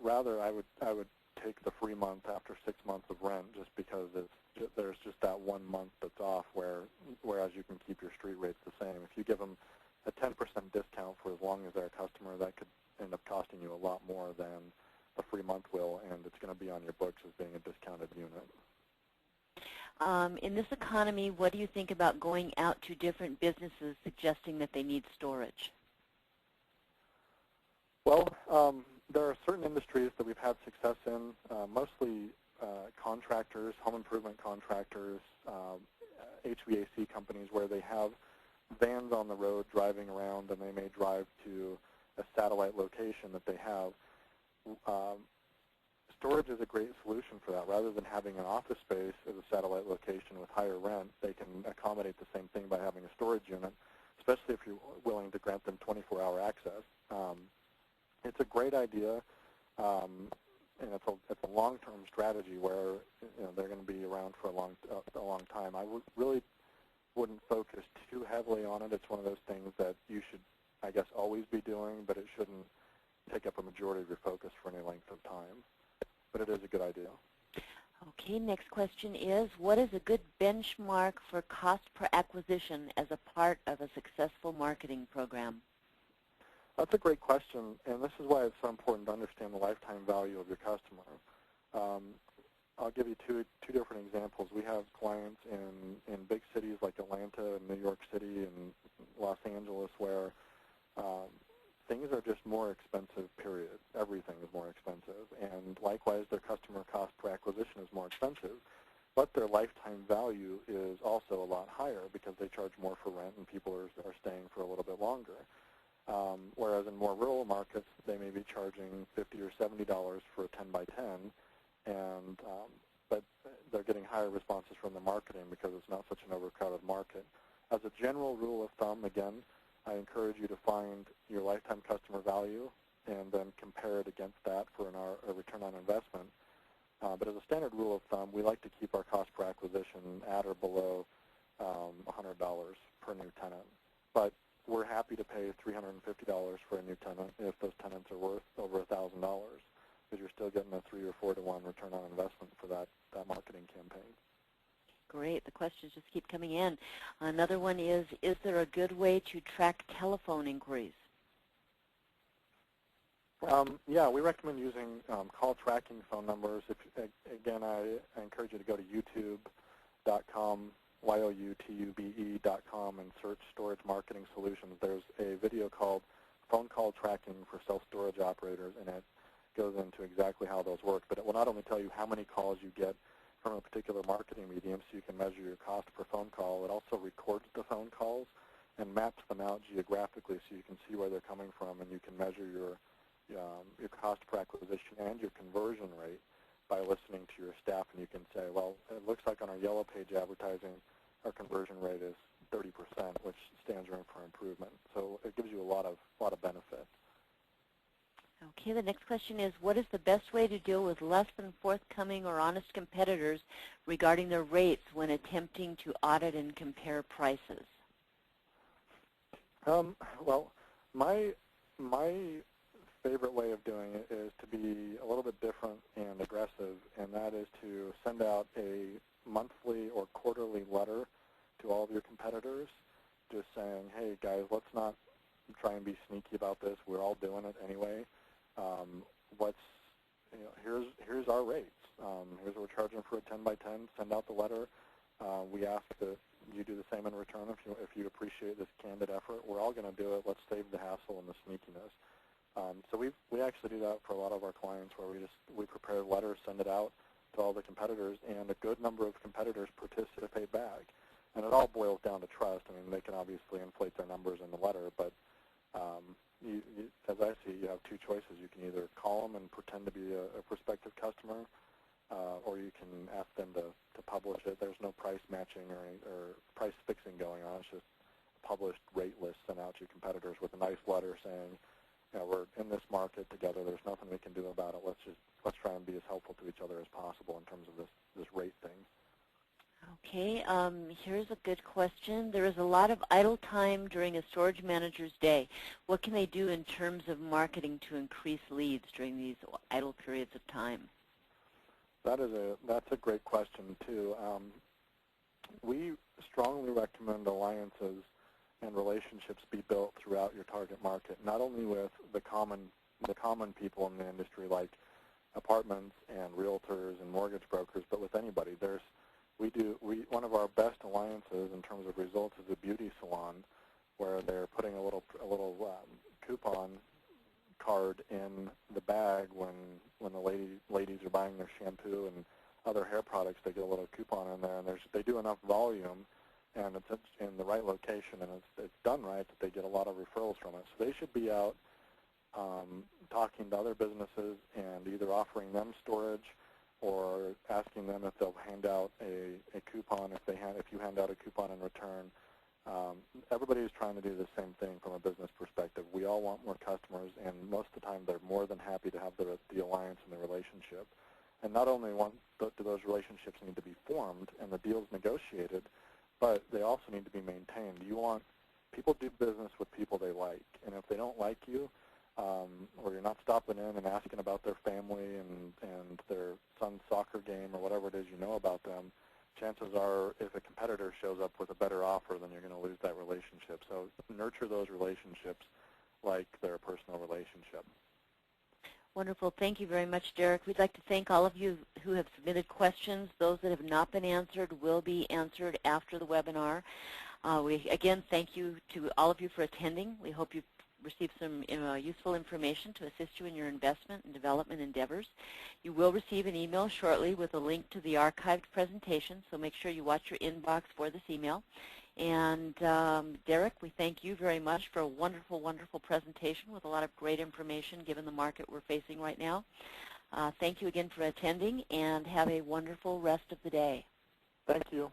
Rather, I would take the free month after 6 months of rent, just because there's just that 1 month that's off, whereas you can keep your street rates the same. If you give them a 10% discount for as long as they're a customer, that could end up costing you a lot more than the free month will, and it's going to be on your books as being a discounted unit. In this economy, what do you think about going out to different businesses suggesting that they need storage? Well, there are certain industries that we've had success in, mostly contractors, home improvement contractors, HVAC companies, where they have vans on the road driving around, and they may drive to a satellite location that they have. Storage is a great solution for that. Rather than having an office space as a satellite location with higher rent, they can accommodate the same thing by having a storage unit, especially if you're willing to grant them 24-hour access. It's a great idea, and it's a long-term strategy where they're going to be around for a long time. I really wouldn't focus too heavily on it. It's one of those things that you should, I guess, always be doing, but it shouldn't take up a majority of your focus for any length of time. But it is a good idea. Okay, next question is, what is a good benchmark for cost per acquisition as a part of a successful marketing program? That's a great question, and this is why it's so important to understand the lifetime value of your customer. I'll give you two different examples. We have clients in big cities like Atlanta and New York City and Los Angeles where things are just more expensive, period. Everything is more expensive. And likewise, their customer cost per acquisition is more expensive, but their lifetime value is also a lot higher because they charge more for rent and people are staying for a little bit longer. Whereas in more rural markets, they may be charging $50 or $70 for a 10 by 10, but they're getting higher responses from the marketing because it's not such an overcrowded market. As a general rule of thumb, again, I encourage you to find your lifetime customer value and then compare it against that for a return on investment. But as a standard rule of thumb, we like to keep our cost per acquisition at or below $100 per new tenant. But we're happy to pay $350 for a new tenant if those tenants are worth over $1,000, because you're still getting a 3 or 4 to 1 return on investment for that marketing campaign. Great. The questions just keep coming in. Another one is there a good way to track telephone inquiries? Yeah, we recommend using call tracking phone numbers. Again, I encourage you to go to youtube.com, youtube.com, and search Storage Marketing Solutions. There's a video called Phone Call Tracking for Self-Storage Operators, and it goes into exactly how those work. But it will not only tell you how many calls you get from a particular marketing medium so you can measure your cost per phone call, it also records the phone calls and maps them out geographically so you can see where they're coming from, and you can measure your cost per acquisition and your conversion rate by listening to your staff, and you can say, well, it looks like on our Yellow Page advertising, our conversion rate is 30%, which stands room for improvement. So it gives you a lot of benefit. Okay, the next question is, what is the best way to deal with less than forthcoming or honest competitors regarding their rates when attempting to audit and compare prices? Well, my favorite way of doing it is to be a little bit different and aggressive, and that is to send out a monthly or quarterly letter to all of your competitors just saying, hey, guys, let's not try and be sneaky about this. We're all doing it anyway. Here's our rates. Here's what we're charging for a 10 by 10. Send out the letter. We ask that you do the same in return if you appreciate this candid effort. We're all going to do it. Let's save the hassle and the sneakiness. So we actually do that for a lot of our clients, where we prepare letters, send it out to all the competitors, and a good number of competitors participate back. And it all boils down to trust. I mean, they can obviously inflate their numbers in the letter, but as I see, you have two choices. You can either call them and pretend to be a prospective customer, or you can ask them to publish it. There's no price matching or price fixing going on. It's just a published rate list sent out to your competitors with a nice letter saying, we're in this market together. There's nothing we can do about it. Let's try and be as helpful to each other as possible in terms of this rate thing. Okay, here's a good question. There is a lot of idle time during a storage manager's day. What can they do in terms of marketing to increase leads during these idle periods of time? That's a great question too. We strongly recommend alliances and relationships be built throughout your target market, not only with the common people in the industry like apartments and realtors and mortgage brokers, but with anybody. One of our best alliances in terms of results is a beauty salon, where they're putting a little coupon card in the bag when the ladies are buying their shampoo and other hair products. They get a little coupon in there, and they do enough volume, and it's in the right location, and it's done right, that they get a lot of referrals from it. So they should be out talking to other businesses and either offering them storage or asking them if they'll hand out a coupon if you hand out a coupon in return. Everybody is trying to do the same thing from a business perspective. We all want more customers, and most of the time they're more than happy to have the alliance and the relationship. And not only do those relationships need to be formed and the deals negotiated, but they also need to be maintained. People do business with people they like, and if they don't like you, or you're not stopping in and asking about their family and their son's soccer game or whatever it is you know about them, chances are if a competitor shows up with a better offer, then you're going to lose that relationship. So nurture those relationships like they're a personal relationship. Wonderful. Thank you very much, Derek. We'd like to thank all of you who have submitted questions. Those that have not been answered will be answered after the webinar. We again thank you to all of you for attending. We hope you received some useful information to assist you in your investment and development endeavors. You will receive an email shortly with a link to the archived presentation, so make sure you watch your inbox for this email. And Derek, we thank you very much for a wonderful, wonderful presentation with a lot of great information given the market we're facing right now. Thank you again for attending, and have a wonderful rest of the day. Thank you.